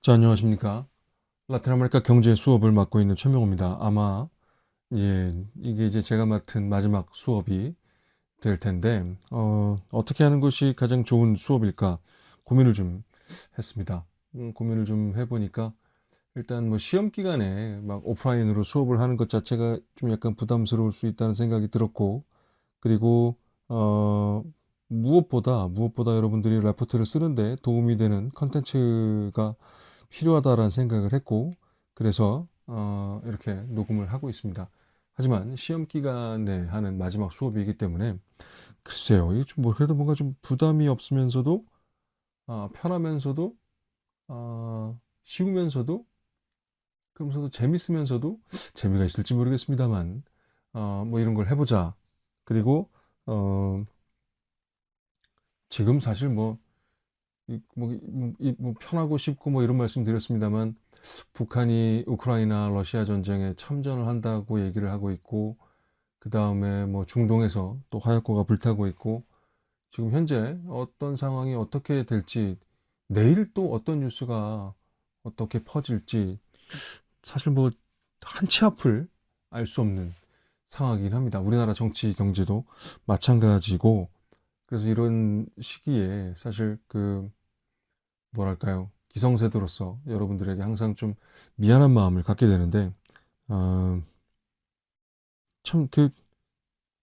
자, 안녕하십니까. 라틴 아메리카 경제 수업을 맡고 있는 최명호입니다. 아마, 이게 이제 제가 맡은 마지막 수업이 될 텐데, 어떻게 하는 것이 가장 좋은 수업일까 고민을 좀 했습니다. 고민을 좀 해보니까, 일단 뭐 시험 기간에 막 오프라인으로 수업을 하는 것 자체가 좀 약간 부담스러울 수 있다는 생각이 들었고, 그리고, 어, 무엇보다 여러분들이 레포트를 쓰는데 도움이 되는 컨텐츠가 필요하다라는 생각을 했고, 그래서 이렇게 녹음을 하고 있습니다. 하지만 시험 기간에 하는 마지막 수업이기 때문에 글쎄요, 이게 좀 뭐 그래도 뭔가 좀 부담이 없으면서도 편하면서도 쉬우면서도 그러면서도 재밌으면서도 재미가 있을지 모르겠습니다만 뭐 이런 걸 해보자. 그리고 어, 지금 사실 뭐, 뭐 편하고 쉽고 뭐 이런 말씀 드렸습니다만 북한이 우크라이나 러시아 전쟁에 참전을 한다고 얘기를 하고 있고 그 다음에 뭐 중동에서 또 화약고가 불타고 있고 지금 현재 어떤 상황이 어떻게 될지 내일 또 어떤 뉴스가 어떻게 퍼질지 사실 뭐 한치 앞을 알 수 없는 상황이긴 합니다. 우리나라 정치 경제도 마찬가지고 그래서 이런 시기에 사실 그 뭐랄까요 기성세대로서 여러분들에게 항상 좀 미안한 마음을 갖게 되는데 어, 참 그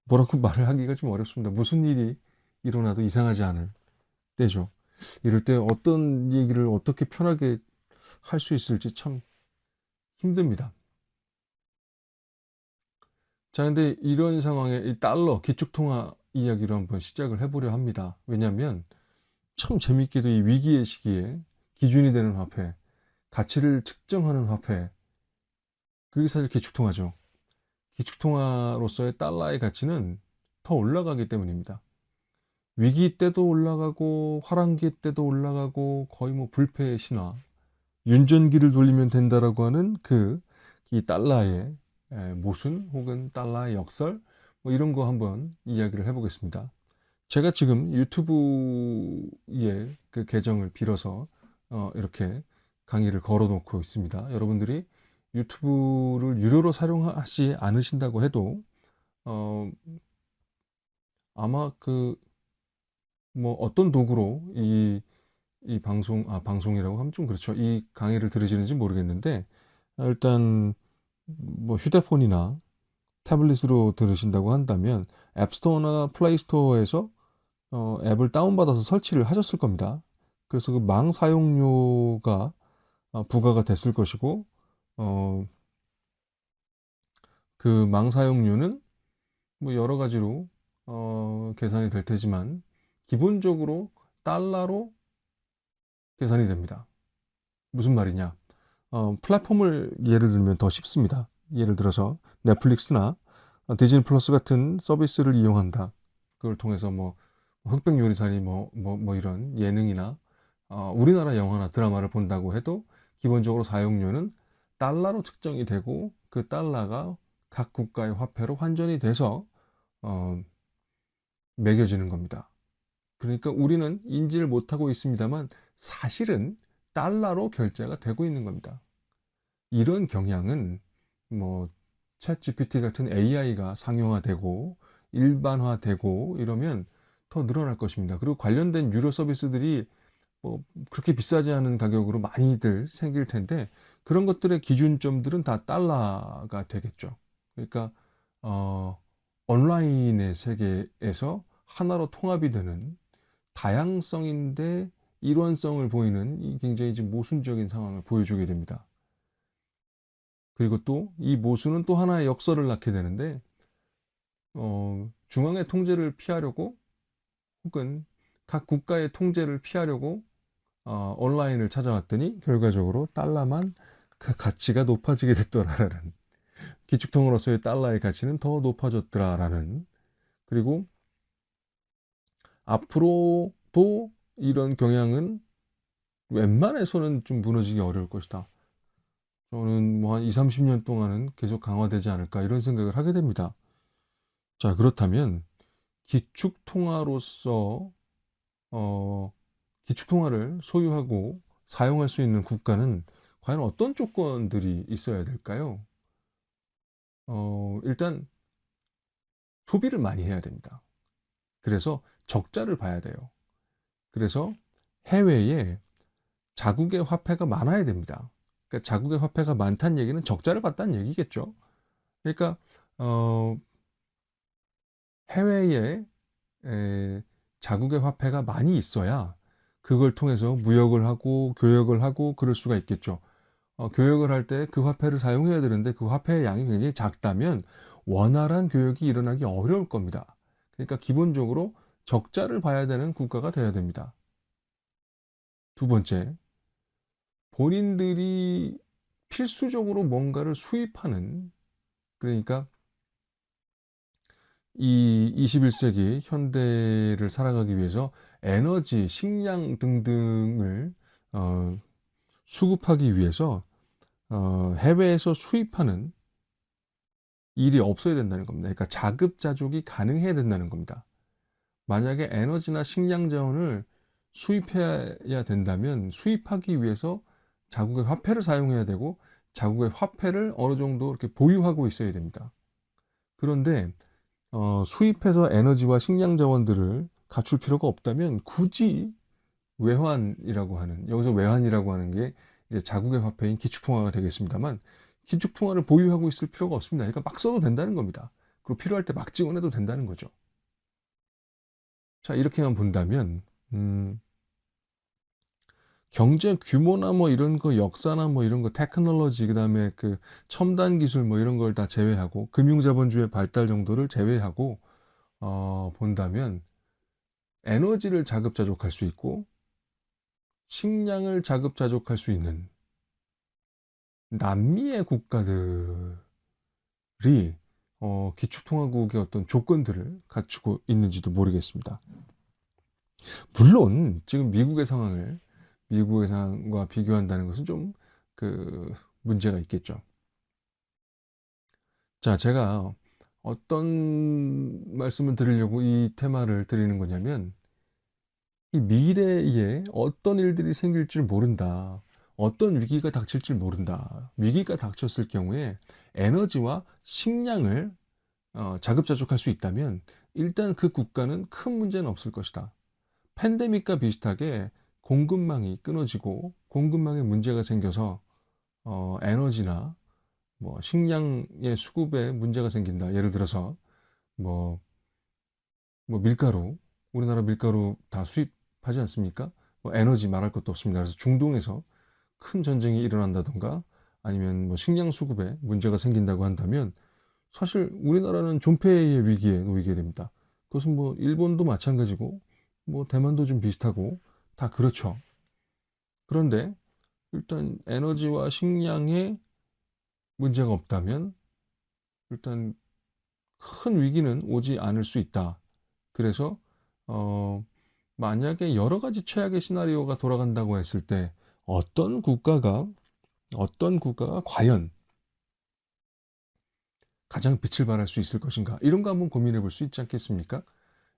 뭐라고 말을 하기가 좀 어렵습니다. 무슨 일이 일어나도 이상하지 않을 때죠. 이럴 때 어떤 얘기를 어떻게 편하게 할 수 있을지 참 힘듭니다. 자, 근데 이런 상황에 이 달러 기축통화 이야기로 한번 시작을 해보려 합니다. 왜냐하면 참 재밌게도 이 위기의 시기에 기준이 되는 화폐, 가치를 측정하는 화폐, 그게 사실 기축통화죠. 기축통화로서의 달러의 가치는 더 올라가기 때문입니다. 위기 때도 올라가고 화랑기 때도 올라가고 거의 뭐 불패의 신화, 윤전기를 돌리면 된다라고 하는 그 이 달러의 모순 혹은 달러의 역설 뭐 이런 거 한번 이야기를 해보겠습니다. 제가 지금 유튜브에 그 계정을 빌어서 이렇게 강의를 걸어놓고 있습니다. 여러분들이 유튜브를 유료로 사용하지 않으신다고 해도 어, 아마 그 뭐 어떤 도구로 이 방송이라고 하면 좀 그렇죠. 이 강의를 들으시는지 모르겠는데 일단 뭐 휴대폰이나 태블릿으로 들으신다고 한다면 앱스토어나 플레이스토어에서 앱을 다운받아서 설치를 하셨을 겁니다. 그래서 그 망 사용료가 부과가 됐을 것이고 어, 그 망 사용료는 뭐 여러 가지로 계산이 될 테지만 기본적으로 달러로 계산이 됩니다. 무슨 말이냐? 플랫폼을 예를 들면 더 쉽습니다. 예를 들어서 넷플릭스나 디즈니 플러스 같은 서비스를 이용한다. 그걸 통해서 뭐 흑백 요리사니 뭐 이런 예능이나 우리나라 영화나 드라마를 본다고 해도 기본적으로 사용료는 달러로 측정이 되고 그 달러가 각 국가의 화폐로 환전이 돼서 어, 매겨지는 겁니다. 그러니까 우리는 인지를 못하고 있습니다만 사실은 달러로 결제가 되고 있는 겁니다. 이런 경향은 뭐 챗GPT 같은 AI가 상용화되고 일반화되고 이러면 더 늘어날 것입니다. 그리고 관련된 유료 서비스들이 뭐 그렇게 비싸지 않은 가격으로 많이들 생길 텐데 그런 것들의 기준점들은 다 달러가 되겠죠. 그러니까 어, 온라인의 세계에서 하나로 통합이 되는 다양성인데 일원성을 보이는 이 굉장히 지금 모순적인 상황을 보여주게 됩니다. 그리고 또 이 모순은 또 하나의 역설을 낳게 되는데 중앙의 통제를 피하려고 혹은 각 국가의 통제를 피하려고 온라인을 찾아왔더니 결과적으로 달러만 그 가치가 높아지게 됐더라라는 기축통으로서의 달러의 가치는 더 높아졌더라라는 그리고 앞으로도 이런 경향은 웬만해서는 좀 무너지기 어려울 것이다. 저는 뭐 한 2, 30년 동안은 계속 강화되지 않을까 이런 생각을 하게 됩니다. 자, 그렇다면 기축통화로서 어, 기축통화를 소유하고 사용할 수 있는 국가는 과연 어떤 조건들이 있어야 될까요? 일단 소비를 많이 해야 됩니다. 그래서 적자를 봐야 돼요. 그래서 해외에 자국의 화폐가 많아야 됩니다. 그러니까 자국의 화폐가 많다는 얘기는 적자를 봤다는 얘기겠죠. 그러니까 어, 해외에 자국의 화폐가 많이 있어야 그걸 통해서 무역을 하고 교역을 하고 그럴 수가 있겠죠. 교역을 할 때 그 화폐를 사용해야 되는데 그 화폐의 양이 굉장히 작다면 원활한 교역이 일어나기 어려울 겁니다. 그러니까 기본적으로 적자를 봐야 되는 국가가 되어야 됩니다. 두 번째, 본인들이 필수적으로 뭔가를 수입하는, 그러니까 이 21세기 현대를 살아가기 위해서 에너지, 식량 등등을 어, 수급하기 위해서 해외에서 수입하는 일이 없어야 된다는 겁니다. 그러니까 자급자족이 가능해야 된다는 겁니다. 만약에 에너지나 식량 자원을 수입해야 된다면 수입하기 위해서 자국의 화폐를 사용해야 되고 자국의 화폐를 어느 정도 이렇게 보유하고 있어야 됩니다. 그런데 수입해서 에너지와 식량 자원들을 갖출 필요가 없다면 굳이 외환이라고 하는, 여기서 외환이라고 하는 게 이제 자국의 화폐인 기축통화가 되겠습니다만, 기축통화를 보유하고 있을 필요가 없습니다. 그러니까 막 써도 된다는 겁니다. 그리고 필요할 때 막 지원해도 된다는 거죠. 자, 이렇게만 본다면 경제 규모나 뭐 이런 거, 역사나 뭐 이런 거, 테크놀로지, 그다음에 그 첨단 기술 뭐 이런 걸 다 제외하고 금융자본주의 발달 정도를 제외하고 본다면 에너지를 자급자족할 수 있고 식량을 자급자족할 수 있는 남미의 국가들이 기축통화국의 어떤 조건들을 갖추고 있는지도 모르겠습니다. 물론 지금 미국의 상황과 비교한다는 것은 좀 그 문제가 있겠죠. 자, 제가 어떤 말씀을 드리려고 이 테마를 드리는 거냐면 이 미래에 어떤 일들이 생길지 모른다. 어떤 위기가 닥칠지 모른다. 위기가 닥쳤을 경우에 에너지와 식량을 자급자족할 수 있다면 일단 그 국가는 큰 문제는 없을 것이다. 팬데믹과 비슷하게 공급망이 끊어지고 공급망에 문제가 생겨서 에너지나 뭐 식량의 수급에 문제가 생긴다. 예를 들어서 뭐, 뭐 밀가루, 우리나라 밀가루 다 수입하지 않습니까? 뭐 에너지 말할 것도 없습니다. 그래서 중동에서 큰 전쟁이 일어난다던가 아니면 뭐 식량 수급에 문제가 생긴다고 한다면 사실 우리나라는 존폐의 위기에 놓이게 됩니다. 그것은 뭐 일본도 마찬가지고 뭐 대만도 좀 비슷하고 다 그렇죠. 그런데 일단 에너지와 식량에 문제가 없다면 일단 큰 위기는 오지 않을 수 있다. 그래서 어, 만약에 여러 가지 최악의 시나리오가 돌아간다고 했을 때 어떤 국가가 어떤 국가가 과연 가장 빛을 발할 수 있을 것인가? 이런 거 한번 고민해 볼 수 있지 않겠습니까?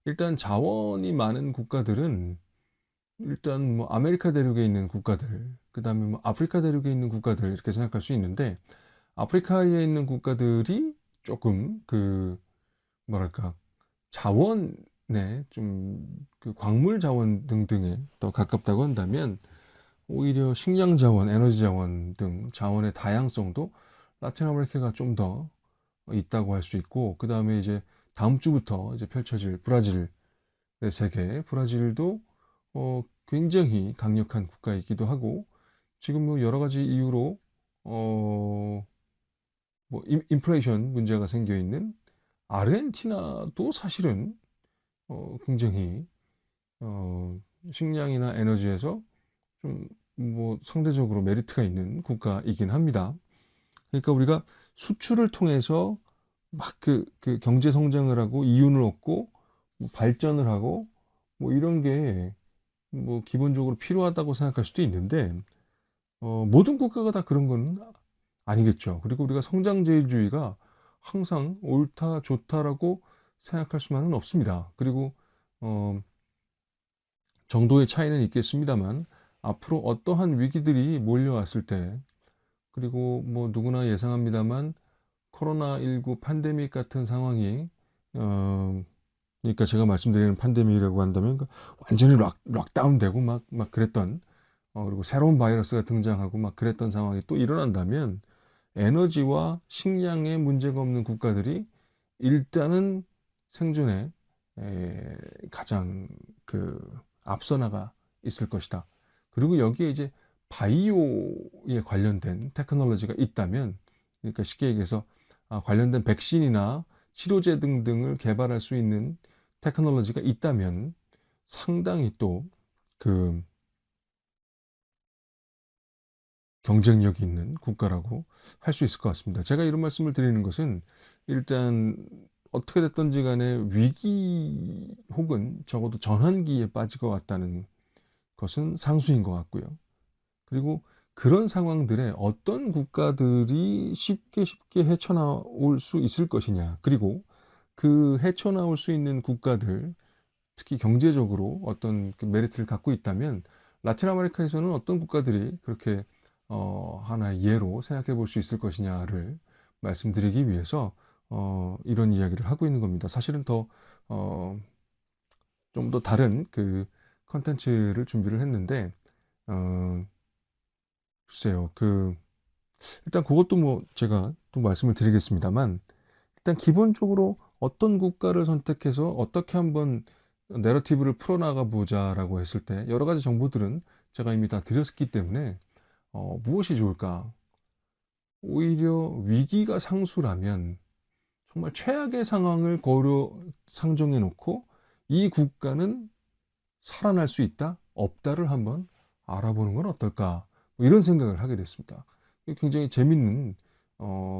일단 자원이 많은 국가들은 일단 뭐 아메리카 대륙에 있는 국가들, 그다음에 뭐 아프리카 대륙에 있는 국가들 이렇게 생각할 수 있는데 아프리카에 있는 국가들이 조금 그 뭐랄까 자원에 좀 그 광물 자원 등등에 더 가깝다고 한다면 오히려 식량 자원, 에너지 자원 등 자원의 다양성도 라틴 아메리카가 좀 더 있다고 할 수 있고 그 다음에 이제 다음 주부터 이제 펼쳐질 브라질의 세계, 브라질도 굉장히 강력한 국가이기도 하고 지금 뭐 여러 가지 이유로 어, 뭐 인플레이션 문제가 생겨 있는 아르헨티나도 사실은 굉장히 식량이나 에너지에서 좀 뭐 상대적으로 메리트가 있는 국가이긴 합니다. 그러니까 우리가 수출을 통해서 막 그 경제 성장을 하고 이윤을 얻고 뭐 발전을 하고 뭐 이런 게 뭐 기본적으로 필요하다고 생각할 수도 있는데 모든 국가가 다 그런 건 아니겠죠. 그리고 우리가 성장제일주의가 항상 옳다, 좋다라고 생각할 수만은 없습니다. 그리고 어, 정도의 차이는 있겠습니다만 앞으로 어떠한 위기들이 몰려왔을 때, 그리고 뭐 누구나 예상합니다만 코로나19 팬데믹 같은 상황이 그러니까 제가 말씀드리는 팬데믹이라고 한다면 완전히 락다운되고 막 그랬던 그리고 새로운 바이러스가 등장하고 막 그랬던 상황이 또 일어난다면 에너지와 식량에 문제가 없는 국가들이 일단은 생존에 가장 그 앞서 나가 있을 것이다. 그리고 여기에 이제 바이오에 관련된 테크놀로지가 있다면, 그러니까 쉽게 얘기해서 관련된 백신이나 치료제 등등을 개발할 수 있는 테크놀로지가 있다면 상당히 또 그 경쟁력이 있는 국가라고 할 수 있을 것 같습니다. 제가 이런 말씀을 드리는 것은 일단 어떻게 됐든지 간에 위기 혹은 적어도 전환기에 빠질 것 같다는 것은 상수인 것 같고요. 그리고 그런 상황들에 어떤 국가들이 쉽게 헤쳐나올 수 있을 것이냐. 그리고 그 헤쳐나올 수 있는 국가들, 특히 경제적으로 어떤 그 메리트를 갖고 있다면 라틴 아메리카에서는 어떤 국가들이 그렇게 하나의 예로 생각해 볼 수 있을 것이냐를 말씀드리기 위해서 이런 이야기를 하고 있는 겁니다. 사실은 더 좀 더 다른 그 컨텐츠를 준비를 했는데 어, 글쎄요. 일단 그것도 뭐 제가 또 말씀을 드리겠습니다만 일단 기본적으로 어떤 국가를 선택해서 어떻게 한번 내러티브를 풀어나가 보자라고 했을 때 여러 가지 정보들은 제가 이미 다 드렸기 때문에 무엇이 좋을까? 오히려 위기가 상수라면 정말 최악의 상황을 상정해 놓고 이 국가는 살아날 수 있다? 없다를 한번 알아보는 건 어떨까? 뭐 이런 생각을 하게 됐습니다. 굉장히 재밌는,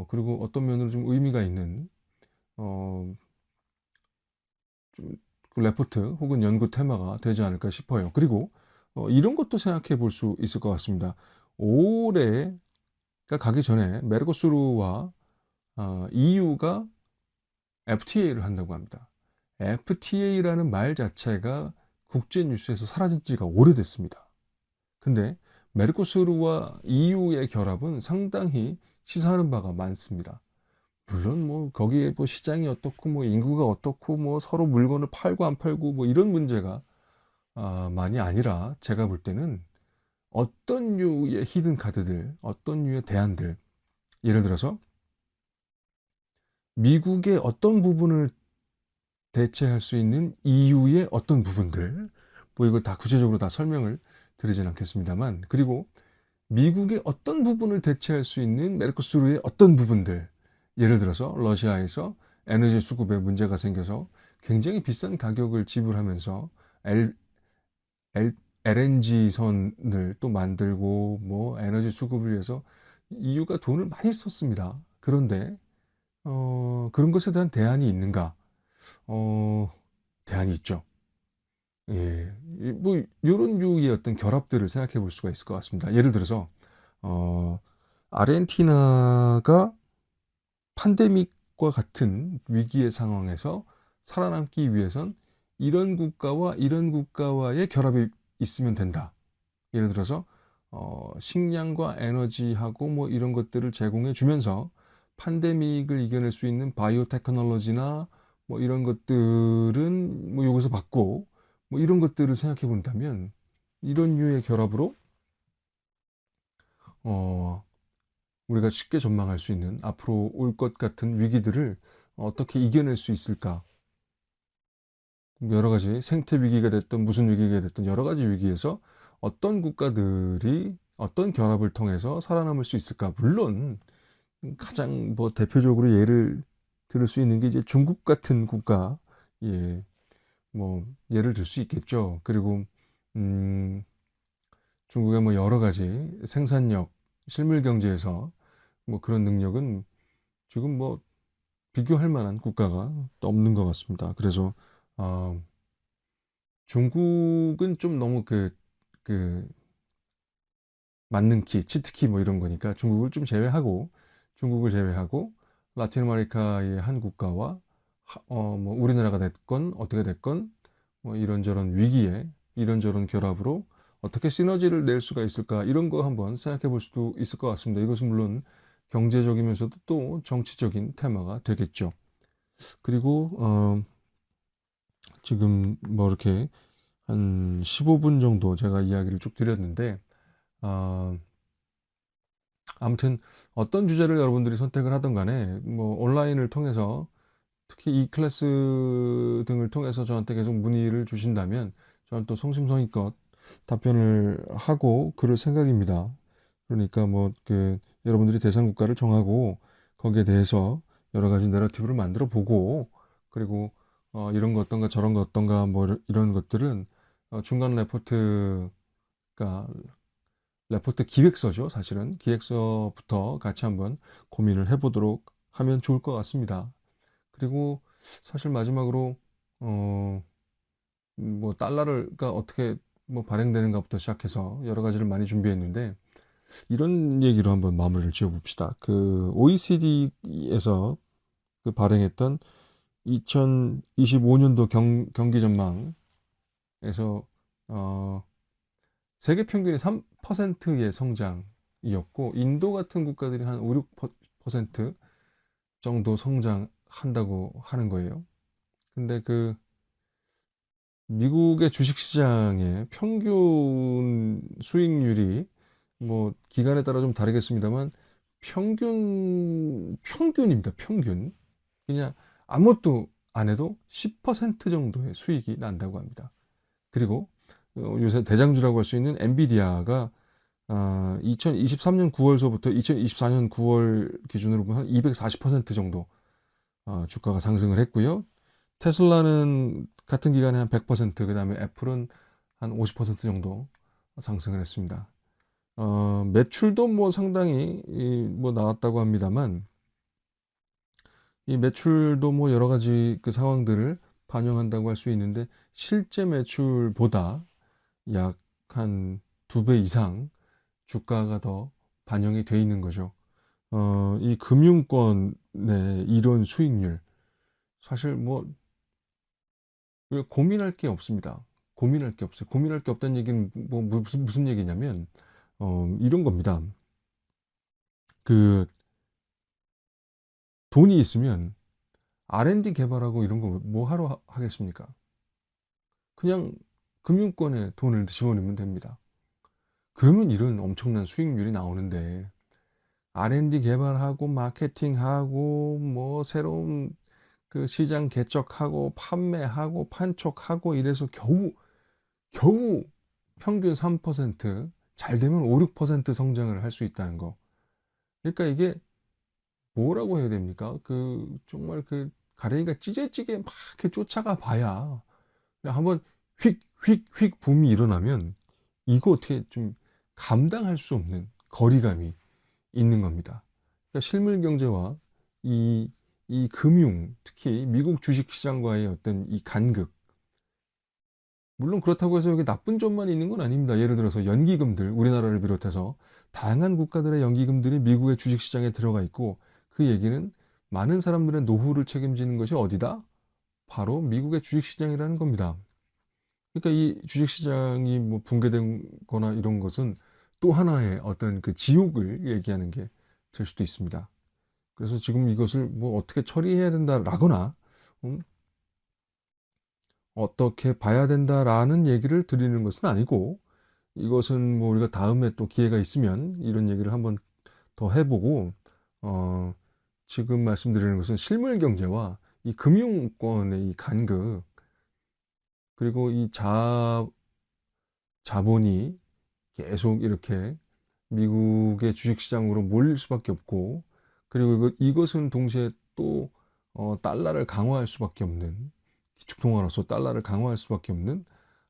그리고 어떤 면으로 좀 의미가 있는, 어, 좀그 레포트 혹은 연구 테마가 되지 않을까 싶어요. 그리고 이런 것도 생각해 볼 수 있을 것 같습니다. 올해가 가기 전에 메르코스루와 EU가 FTA를 한다고 합니다. FTA라는 말 자체가 국제 뉴스에서 사라진 지가 오래됐습니다. 근데 메르코스루와 EU의 결합은 상당히 시사하는 바가 많습니다. 물론 뭐 거기에 뭐 시장이 어떻고 뭐 인구가 어떻고 뭐 서로 물건을 팔고 안 팔고 뭐 이런 문제가 많이 아니라 제가 볼 때는 어떤 류의 히든 카드들, 어떤 류의 대안들, 예를 들어서 미국의 어떤 부분을 대체할 수 있는 EU의 어떤 부분들, 뭐 이걸 다 구체적으로 다 설명을 드리진 않겠습니다만, 그리고 미국의 어떤 부분을 대체할 수 있는 메르코스루의 어떤 부분들, 예를 들어서 러시아에서 에너지 수급에 문제가 생겨서 굉장히 비싼 가격을 지불하면서 L, L, LNG 선을 또 만들고 뭐 에너지 수급을 위해서 EU가 돈을 많이 썼습니다. 그런데 그런 것에 대한 대안이 있는가? 어, 대안이 있죠. 예, 뭐 이런 류의 어떤 결합들을 생각해 볼 수가 있을 것 같습니다. 예를 들어서 어, 아르헨티나가 팬데믹과 같은 위기의 상황에서 살아남기 위해선 이런 국가와 이런 국가와의 결합이 있으면 된다. 예를 들어서 식량과 에너지하고 뭐 이런 것들을 제공해 주면서 팬데믹을 이겨낼 수 있는 바이오 테크놀로지나 뭐 이런 것들은 뭐 여기서 받고 뭐 이런 것들을 생각해 본다면 이런 류의 결합으로 어, 우리가 쉽게 전망할 수 있는 앞으로 올 것 같은 위기들을 어떻게 이겨낼 수 있을까? 여러 가지 생태 위기가 됐든 무슨 위기가 됐든 여러 가지 위기에서 어떤 국가들이 어떤 결합을 통해서 살아남을 수 있을까? 물론 가장 뭐 대표적으로 예를 들을 수 있는 게 이제 중국 같은 국가, 예, 뭐 예를 들 수 있겠죠. 그리고 음, 중국의 뭐 여러 가지 생산력, 실물 경제에서 뭐 그런 능력은 지금 뭐 비교할 만한 국가가 없는 것 같습니다. 그래서 어, 중국은 좀 너무 그 맞는 키, 치트키 뭐 이런 거니까 중국을 제외하고 라틴 아메리카의 한 국가와 뭐 우리나라가 됐건 어떻게 됐건 뭐 이런저런 위기에 이런저런 결합으로 어떻게 시너지를 낼 수가 있을까? 이런 거 한번 생각해 볼 수도 있을 것 같습니다. 이것은 물론 경제적이면서도 또 정치적인 테마가 되겠죠. 그리고 지금 뭐 이렇게 한 15분 정도 제가 이야기를 쭉 드렸는데 어, 아무튼 어떤 주제를 여러분들이 선택을 하든 간에 뭐 온라인을 통해서 특히 이 클래스 등을 통해서 저한테 계속 문의를 주신다면 저는 또 성심성의껏 답변을 하고 그럴 생각입니다. 그러니까 뭐 그 여러분들이 대상 국가를 정하고 거기에 대해서 여러 가지 내러티브를 만들어 보고 그리고 이런 거 어떤가 저런 거 어떤가 뭐 이런 것들은 중간 레포트가 레포트 기획서죠. 사실은 기획서부터 같이 한번 고민을 해보도록 하면 좋을 것 같습니다. 그리고 사실 마지막으로 어, 뭐 달러가 어떻게 뭐 발행되는가부터 시작해서 여러 가지를 많이 준비했는데 이런 얘기로 한번 마무리를 지어봅시다. 그 OECD에서 그 발행했던 2025년도 경기 전망에서 어, 세계 평균이 3%의 성장이었고 인도 같은 국가들이 한 5, 6% 정도 성장한다고 하는 거예요. 근데 그 미국의 주식시장의 평균 수익률이 뭐 기간에 따라 좀 다르겠습니다만 평균입니다. 평균. 그냥 아무것도 안 해도 10% 정도의 수익이 난다고 합니다. 그리고 요새 대장주라고 할 수 있는 엔비디아가 2023년 9월서부터 2024년 9월 기준으로 보면 한 240% 정도 주가가 상승을 했고요. 테슬라는 같은 기간에 한 100%, 그 다음에 애플은 한 50% 정도 상승을 했습니다. 매출도 뭐 상당히 뭐 나왔다고 합니다만, 이 매출도 뭐 여러 가지 그 상황들을 반영한다고 할 수 있는데, 실제 매출보다 약 한 2배 이상 주가가 더 반영이 돼 있는 거죠. 이 금융권의 이런 수익률, 사실 뭐 고민할 게 없습니다. 고민할 게 없어요. 고민할 게 없다는 얘기는 뭐 무슨 얘기냐면 이런 겁니다. 그 돈이 있으면 R&D 개발하고 이런 거 뭐 하러 하겠습니까? 그냥 금융권에 돈을 집어넣으면 됩니다. 그러면 이런 엄청난 수익률이 나오는데 R&D 개발하고 마케팅하고 뭐 새로운 그 시장 개척하고 판매하고 판촉하고 이래서 겨우 평균 3%, 잘 되면 5, 6% 성장을 할 수 있다는 거. 그러니까 이게 뭐라고 해야 됩니까? 그 정말 그 가랭이가 찌재찌개 막 이렇게 쫓아가 봐야 그냥 한번 휙 붐이 일어나면 이거 어떻게 좀 감당할 수 없는 거리감이 있는 겁니다. 그러니까 실물 경제와 이, 이 금융, 특히 미국 주식 시장과의 어떤 이 간극, 물론 그렇다고 해서 여기 나쁜 점만 있는 건 아닙니다. 예를 들어서 연기금들, 우리나라를 비롯해서 다양한 국가들의 연기금들이 미국의 주식시장에 들어가 있고 그 얘기는 많은 사람들의 노후를 책임지는 것이 어디다? 바로 미국의 주식시장이라는 겁니다. 그러니까 이 주식시장이 뭐 붕괴된 거나 이런 것은 또 하나의 어떤 그 지옥을 얘기하는 게 될 수도 있습니다. 그래서 지금 이것을 뭐 어떻게 처리해야 된다라거나 음, 어떻게 봐야 된다라는 얘기를 드리는 것은 아니고 이것은 뭐 우리가 다음에 또 기회가 있으면 이런 얘기를 한번 더 해보고 어, 지금 말씀드리는 것은 실물 경제와 이 금융권의 이 간극 그리고 이 자본이 계속 이렇게 미국의 주식시장으로 몰릴 수밖에 없고 그리고 이것은 동시에 또 달러를 강화할 수밖에 없는 기축통화로서 달러를 강화할 수밖에 없는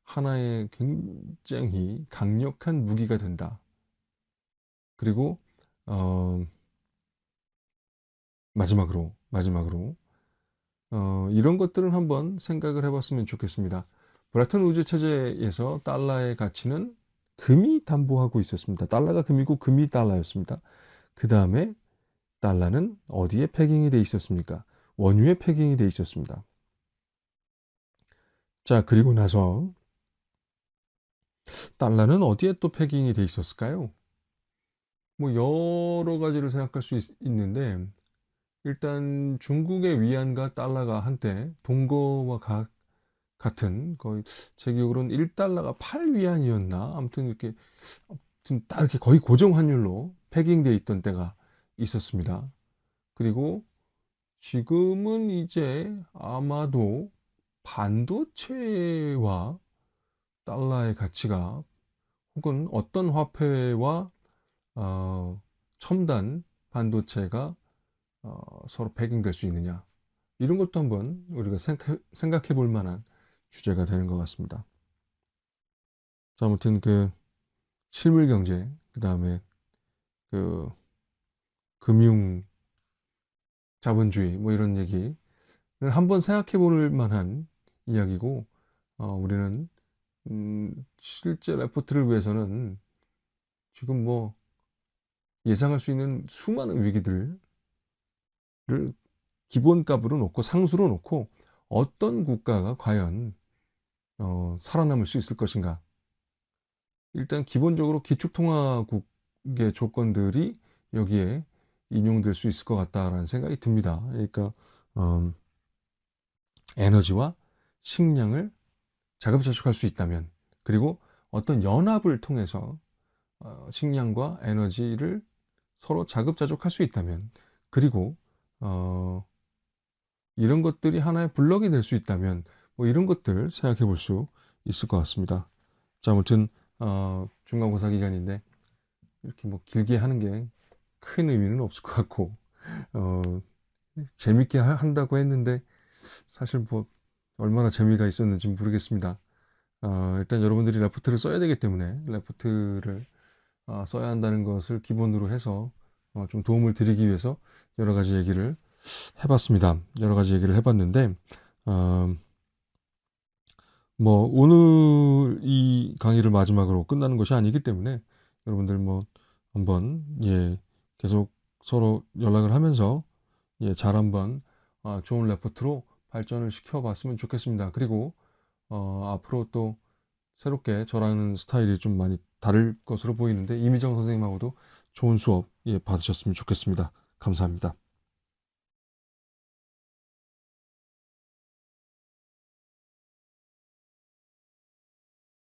하나의 굉장히 강력한 무기가 된다. 그리고 어, 마지막으로 이런 것들은 한번 생각을 해봤으면 좋겠습니다. 브라튼 우주 체제에서 달러의 가치는 금이 담보하고 있었습니다. 달러가 금이고 금이 달러였습니다. 그 다음에 달러는 어디에 패깅이 돼 있었습니까? 원유에 패깅이 돼 있었습니다. 자, 그리고 나서 달러는 어디에 또 패깅이 돼 있었을까요? 뭐 여러 가지를 생각할 수 있는데 일단 중국의 위안과 달러가 한때 동거와 같은 거의 제 기억으로는 1달러가 8위안이었나? 아무튼 이렇게 아무튼 딱 이렇게 거의 고정 환율로 패깅돼 있던 때가 있었습니다. 그리고 지금은 이제 아마도 반도체와 달러의 가치가 혹은 어떤 화폐와 첨단 반도체가 서로 배경될 수 있느냐. 이런 것도 한번 우리가 생각해 볼 만한 주제가 되는 것 같습니다. 자, 아무튼 그 실물 경제, 그 다음에 그 금융 자본주의 뭐 이런 얘기를 한번 생각해 볼 만한 이야기고, 우리는 실제 레포트를 위해서는 지금 뭐 예상할 수 있는 수많은 위기들을 기본값으로 놓고 상수로 놓고 어떤 국가가 과연 살아남을 수 있을 것인가. 일단 기본적으로 기축통화국의 조건들이 여기에 인용될 수 있을 것 같다라는 생각이 듭니다. 그러니까 어, 에너지와 식량을 자급자족할 수 있다면, 그리고 어떤 연합을 통해서 식량과 에너지를 서로 자급자족할 수 있다면, 그리고 어, 이런 것들이 하나의 블럭이 될 수 있다면, 뭐 이런 것들을 생각해 볼 수 있을 것 같습니다. 자, 아무튼 중간고사 기간인데 이렇게 뭐 길게 하는 게 큰 의미는 없을 것 같고, 어, 재밌게 한다고 했는데 사실 뭐 얼마나 재미가 있었는지 모르겠습니다. 일단 여러분들이 레포트를 써야 되기 때문에 레포트를 써야 한다는 것을 기본으로 해서 좀 도움을 드리기 위해서 여러 가지 얘기를 해봤습니다. 여러 가지 얘기를 해봤는데, 어, 뭐, 오늘 이 강의를 마지막으로 끝나는 것이 아니기 때문에 여러분들 뭐 한번, 예, 계속 서로 연락을 하면서, 예, 잘 한번, 좋은 레포트로 발전을 시켜봤으면 좋겠습니다. 그리고, 앞으로 또 새롭게 저라는 스타일이 좀 많이 다를 것으로 보이는데, 이미정 선생님하고도 좋은 수업, 예, 받으셨으면 좋겠습니다. 감사합니다.